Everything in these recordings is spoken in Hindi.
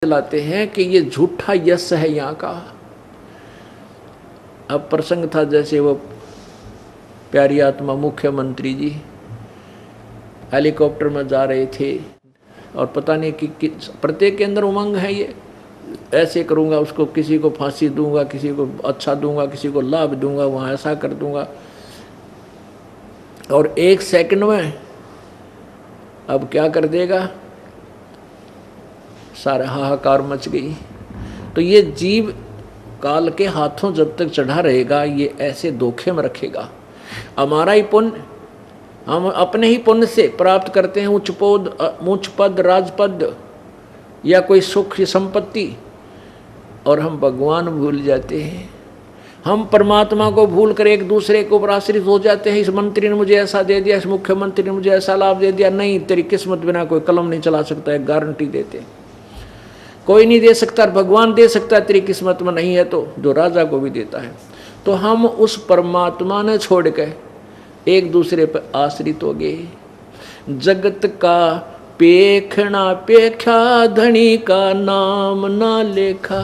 चलाते हैं कि ये झूठा यश है यहाँ का। अब प्रसंग था जैसे वो प्यारी आत्मा मुख्यमंत्री जी हेलीकॉप्टर में जा रहे थे और पता नहीं कि प्रत्येक के अंदर उमंग है, ये ऐसे करूँगा, उसको किसी को फांसी दूंगा, किसी को अच्छा दूंगा, किसी को लाभ दूंगा, वहाँ ऐसा कर दूंगा। और एक सेकंड में अब क्या कर देगा, सारा हाहाकार मच गई। तो ये जीव काल के हाथों जब तक चढ़ा रहेगा ये ऐसे धोखे में रखेगा। हमारा ही पुण्य, हम अपने ही पुण्य से प्राप्त करते हैं उच्च पद राजपद या कोई सुख संपत्ति, और हम भगवान भूल जाते हैं। हम परमात्मा को भूल कर एक दूसरे के ऊपर आश्रित हो जाते हैं। इस मंत्री ने मुझे ऐसा दे दिया, इस मुख्यमंत्री ने मुझे ऐसा लाभ दे दिया। नहीं, तेरी किस्मत बिना कोई कलम नहीं चला सकता है, गारंटी देते। कोई नहीं दे सकता, भगवान दे सकता है, तेरी किस्मत में नहीं है तो, जो राजा को भी देता है। तो हम उस परमात्मा ने छोड़ के एक दूसरे पर आश्रित हो गए। जगत का पेखना पेखा, धनी का नाम ना लेखा।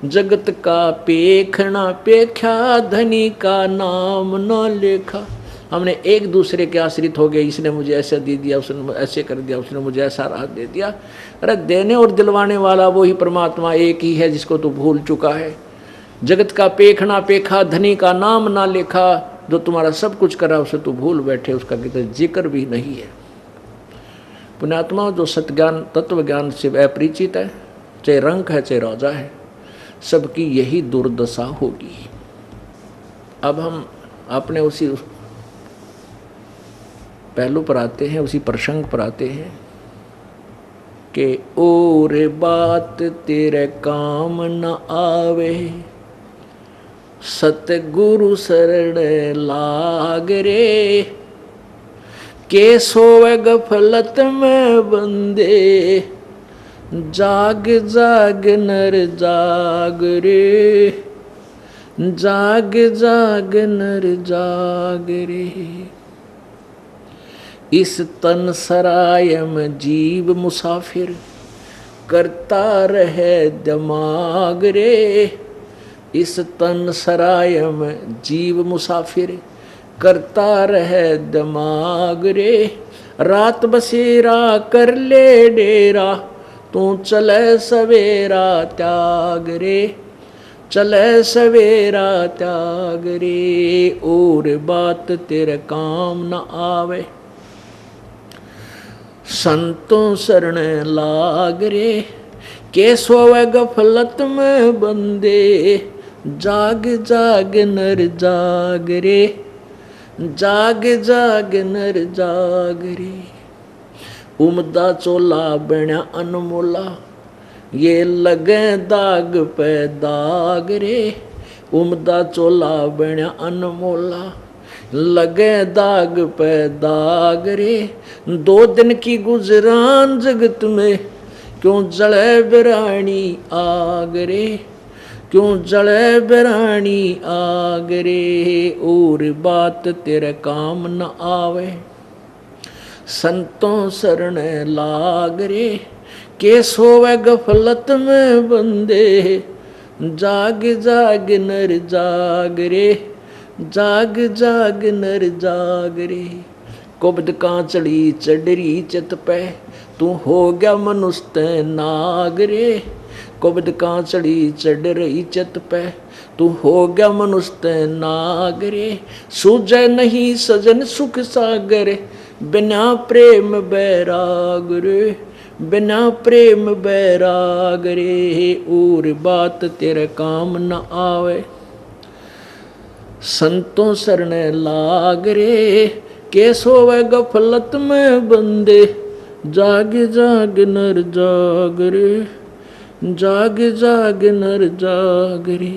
जगत का पेखना पेखा, धनी का नाम न लेखा। हमने एक दूसरे के आश्रित हो गए। इसने मुझे ऐसा दे दिया, उसने ऐसे कर दिया, उसने मुझे ऐसा राहत दे दिया। अरे देने और दिलवाने वाला वही परमात्मा एक ही है जिसको तू भूल चुका है। जगत का पेखना पेखा, धनी का नाम ना लेखा। जो तुम्हारा सब कुछ करा उसे तू भूल बैठे, उसका कितना जिक्र भी नहीं है। पुण्यात्मा जो सत्ज्ञान तत्व ज्ञान से अपरिचित है, चाहे रंक है चाहे राजा है, सबकी यही दुर्दशा होगी। अब हम अपने उसी पहलू पर आते हैं, उसी प्रसंग पर आते हैं कि और बात तेरे काम न आवे, सतगुरु शरण लाग रे। के सोवे गफलत में बंदे, जाग जाग नर जाग रे। जाग जाग नर जाग रे। इस तन सराय में जीव मुसाफिर, करता रहे दिमाग रे। इस तन सराय में जीव मुसाफिर, करता रहे दिमाग रे। रात बसेरा कर ले डेरा, तू चले सवेरा त्याग रे। चले सवेरा त्याग रे। और बात तेरे काम न आवे, संतों शरण लाग रे। के सोवे गफलत में बंदे, जाग जाग नर जाग रे। जाग जाग नर जाग रे। उमदा चोला बना अनमोला, ये लगे दाग पे दाग रे। उमदा चोला बना अनमोला, लगे दाग पे दाग रे। 2 दिन की गुजरान जगत में, क्यों जले बिरानी आग रे। क्यों जले बिरानी आग रे। और बात तेरे काम न आवे, संतों शरण लाग रे। के सोवे गफलत में बंदे, जाग जाग नर जाग रे। जाग जाग नर जाग रे। कुबद कांचड़ी चढ़री चित पे, तू हो गया मनुष्य नाग रे। कुबद कांचड़ी चढ़ रही चित पे, तू हो गया मनुष्य नाग रे। सूझे नहीं सजन सुख सागर, बिना प्रेम बैराग रे। बिना प्रेम बैराग रे। और बात तेरे काम न आवे, संतों शरण लाग रे। के सोवे गफलत में बंदे, जाग जाग नर जाग रे। जाग जाग नर जाग रे।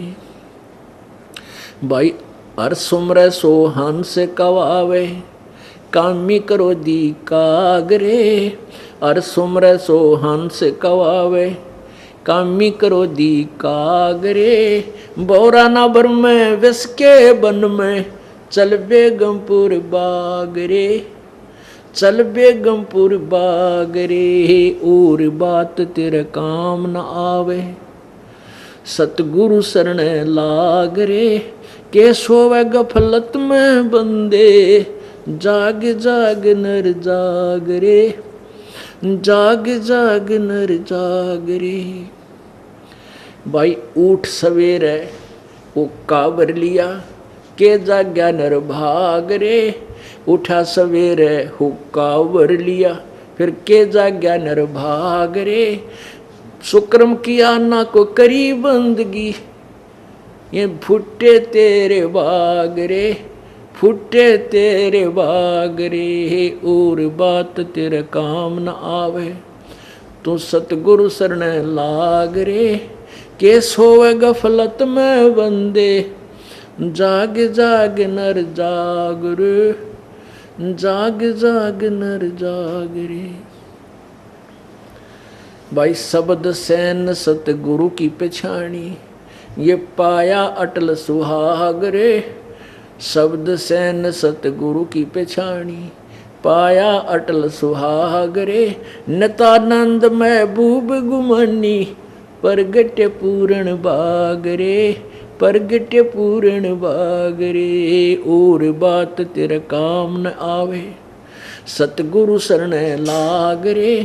भाई हर सुमरे सो हंस कवावे, कामी करो दी कागरे। हर सुमरे सो हंस कवावे, कामी करो दी कागरे। बोरा ना बर में विस के बन में, चल बेगमपुर बाग रे। चल बेगमपुर बागरे, और बात तेरे काम न आवे। सतगुरु शरण लाग रे, के सोवे गफलत में बंदे, जाग जाग नर जाग रे, जाग जाग नर जाग रे। भाई उठ सवेरे वो काबर लिया, के जाग्या नर भाग रे। उठा सवेरे हुक्का वर लिया, फिर के जाग्या नर भाग रे। सुक्रम किया ना को करी बंदगी, ये फुटे तेरे बाग रे, फुटे तेरे बाग रे। और बात तेरे काम न आवे, तू सतगुरु शरण लाग रे। के सोवे गफलत में बंदे, जाग जाग नर जाग रे, जाग जाग नर जाग रे। भाई शब्द सैन सतगुरु की पछाणी, ये पाया अटल सुहाग रे। शब्द सैन सतगुरु की पछाणी, पाया अटल सुहाग रे। नतानंद महबूब गुमानी, परगट पूर्ण बाग रे, परगट पूर्ण बाग रे। और बात तेरे काम न आवे, सतगुरु शरण लाग रे।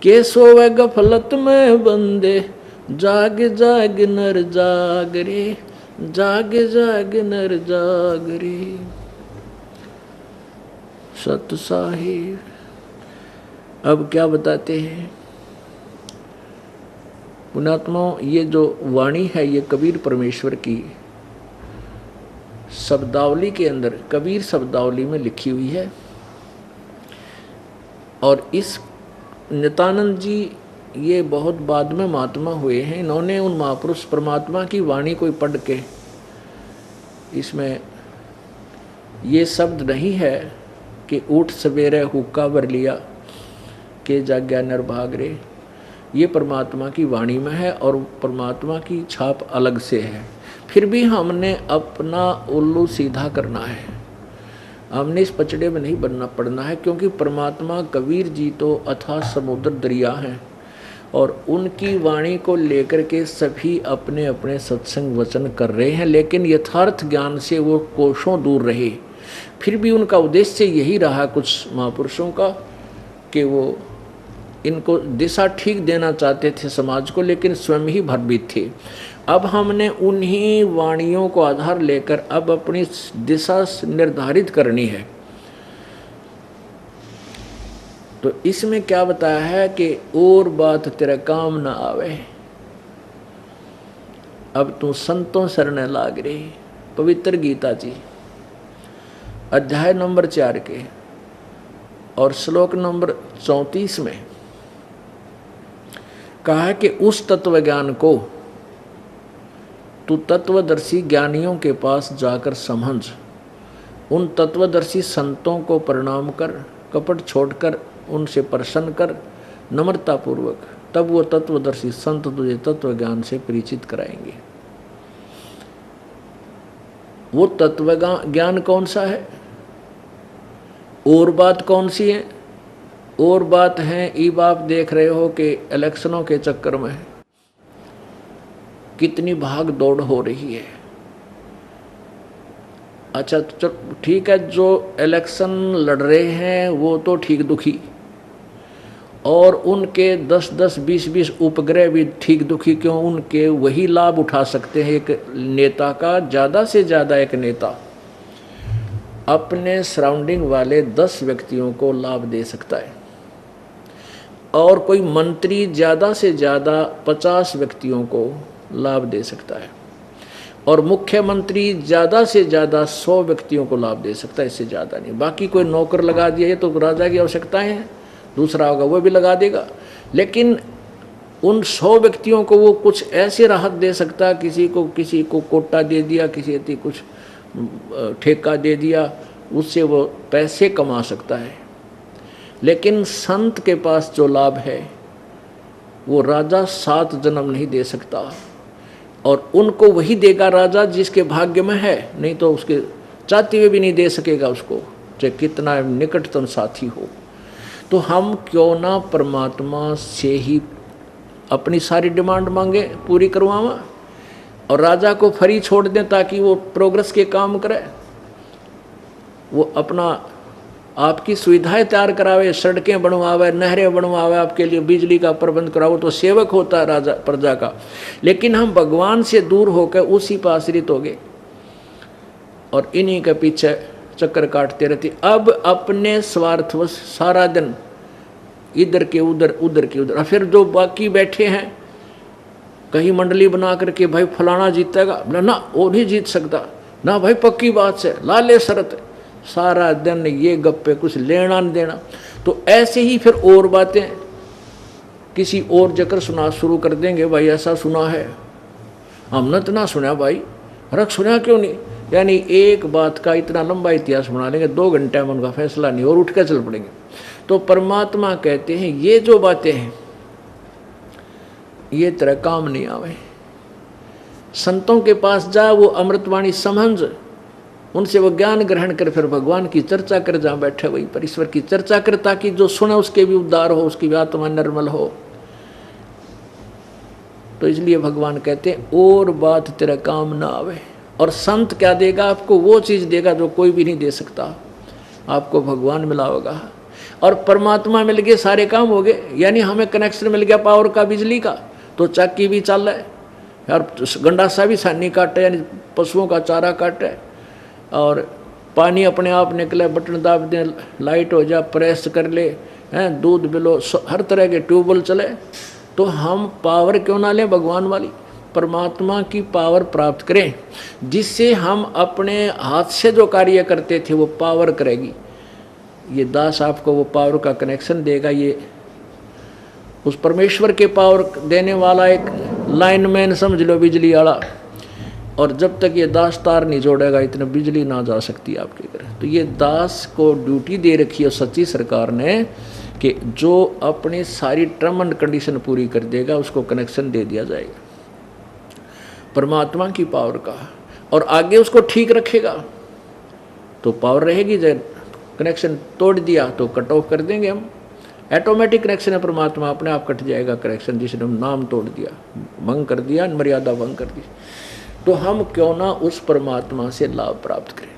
के सोवे गफलत में बंदे, जाग जाग नर जाग रे, जाग जाग नर जाग रे। सत साहिब अब क्या बताते हैं पुणात्मा। ये जो वाणी है ये कबीर परमेश्वर की शब्दावली के अंदर, कबीर शब्दावली में लिखी हुई है। और इस नित्यानंद जी ये बहुत बाद में महात्मा हुए हैं। इन्होंने उन महापुरुष परमात्मा की वाणी को पढ़ के, इसमें ये शब्द नहीं है कि उठ सवेरे हुक्का भर लिया, के जाग्या नर भाग रे। ये परमात्मा की वाणी में है और परमात्मा की छाप अलग से है। फिर भी हमने अपना उल्लू सीधा करना है, हमने इस पचड़े में नहीं बनना पड़ना है। क्योंकि परमात्मा कबीर जी तो अथाह समुद्र दरिया हैं और उनकी वाणी को लेकर के सभी अपने अपने सत्संग वचन कर रहे हैं, लेकिन यथार्थ ज्ञान से वो कोसों दूर रहे। फिर भी उनका उद्देश्य यही रहा कुछ महापुरुषों का कि वो इनको दिशा ठीक देना चाहते थे समाज को, लेकिन स्वयं ही भ्रमित थे। अब हमने उन्हीं वाणियों को आधार लेकर अब अपनी दिशा निर्धारित करनी है। तो इसमें क्या बताया है कि और बात तेरा काम ना आवे, अब तू संतों शरण लाग रे। पवित्र गीता जी अध्याय नंबर 4 के और श्लोक नंबर 34 में कहा है कि उस तत्व ज्ञान को तू तत्वदर्शी ज्ञानियों के पास जाकर समझ, उन तत्वदर्शी संतों को प्रणाम कर, कपट छोड़कर उनसे प्रसन्न कर नम्रता पूर्वक, तब वो तत्वदर्शी संत तुझे तत्व ज्ञान से परिचित कराएंगे। वो तत्व ज्ञान कौन सा है? और बात कौन सी है? और बात है अब आप देख रहे हो कि इलेक्शनों के चक्कर में कितनी भाग दौड़ हो रही है। अच्छा ठीक है, जो इलेक्शन लड़ रहे हैं वो तो ठीक दुखी, और उनके 10-10, 20-20 उपग्रह भी ठीक दुखी। क्यों? उनके वही लाभ उठा सकते हैं। एक नेता का ज़्यादा से ज़्यादा एक नेता अपने सराउंडिंग वाले 10 व्यक्तियों को लाभ दे सकता है, और कोई मंत्री ज़्यादा से ज़्यादा 50 व्यक्तियों को लाभ दे सकता है, और मुख्यमंत्री ज़्यादा से ज़्यादा 100 व्यक्तियों को लाभ दे सकता है, इससे ज़्यादा नहीं। बाकी कोई नौकर लगा दिया, ये तो राजा की आवश्यकताएं हैं, दूसरा होगा वो भी लगा देगा। लेकिन उन 100 व्यक्तियों को वो कुछ ऐसे राहत दे सकता है, किसी को कोटा दे दिया, किसी को कुछ ठेका दे दिया, उससे वो पैसे कमा सकता है। लेकिन संत के पास जो लाभ है वो राजा 7 जन्म नहीं दे सकता, और उनको वही देगा राजा जिसके भाग्य में है, नहीं तो उसके चाहते हुए भी नहीं दे सकेगा उसको, चाहे कितना निकटतम साथी हो। तो हम क्यों ना परमात्मा से ही अपनी सारी डिमांड मांगे, पूरी करवावा, और राजा को फ्री छोड़ दें ताकि वो प्रोग्रेस के काम करे, वो अपना आपकी सुविधाएं तैयार करावे, सड़कें बनवावे, नहरें बनवावे, आपके लिए बिजली का प्रबंध करावे, तो सेवक होता है राजा प्रजा का। लेकिन हम भगवान से दूर होकर उसी पर आश्रित हो गए और इन्हीं के पीछे चक्कर काटते रहते। अब अपने स्वार्थवश सारा दिन इधर के उधर, उधर के उधर। फिर जो बाकी बैठे हैं कहीं मंडली बना करके, भाई फलाना जीतेगा, ना वो नहीं जीत सकता, ना भाई पक्की बात से ला ले शरत, सारा दिन ये गप्पे, कुछ लेना नहीं देना। तो ऐसे ही फिर और बातें किसी और जगह सुना शुरू कर देंगे, भाई ऐसा सुना है, हमने तो ना सुना भाई, रख सुना क्यों नहीं, यानी एक बात का इतना लंबा इतिहास बना लेंगे, 2 घंटे में उनका फैसला नहीं और उठ कर चल पड़ेंगे। तो परमात्मा कहते हैं ये जो बातें हैं ये तेरा काम नहीं आवे, संतों के पास जा, वो अमृतवाणी समझ, उनसे वो ज्ञान ग्रहण कर, फिर भगवान की चर्चा कर, जहाँ बैठे वहीं पर ईश्वर की चर्चा कर, ताकि जो सुने उसके भी उद्धार हो, उसकी भी आत्मा निर्मल हो। तो इसलिए भगवान कहते हैं और बात तेरा काम ना आवे। और संत क्या देगा आपको? वो चीज़ देगा जो कोई भी नहीं दे सकता, आपको भगवान मिला होगा और परमात्मा मिल गए, सारे काम हो गए। यानी हमें कनेक्शन मिल गया पावर का, बिजली का, तो चक्की भी चल रहा है और गंडासा भी सानी काटे, यानी पशुओं का चारा काटे, और पानी अपने आप निकले, बटन दाब दें, लाइट हो जा, प्रेस कर ले, हैं, दूध बिलो, हर तरह के ट्यूबवेल चले। तो हम पावर क्यों ना लें भगवान वाली, परमात्मा की पावर प्राप्त करें, जिससे हम अपने हाथ से जो कार्य करते थे वो पावर करेगी। ये दास आपको वो पावर का कनेक्शन देगा। ये उस परमेश्वर के पावर देने वाला एक लाइनमैन समझ लो, बिजली वाला। और जब तक ये दास तार नहीं जोड़ेगा इतने बिजली ना जा सकती आपके घर। तो ये दास को ड्यूटी दे रखी है सच्ची सरकार ने कि जो अपनी सारी टर्म एंड कंडीशन पूरी कर देगा उसको कनेक्शन दे दिया जाएगा परमात्मा की पावर का, और आगे उसको ठीक रखेगा तो पावर रहेगी। जब कनेक्शन तोड़ दिया तो कट ऑफ कर देंगे हम, ऑटोमेटिक कनेक्शन है परमात्मा, अपने आप कट जाएगा कनेक्शन, जिसने हम नाम तोड़ दिया, भंग कर दिया, मर्यादा भंग कर दी। तो हम क्यों ना उस परमात्मा से लाभ प्राप्त करें।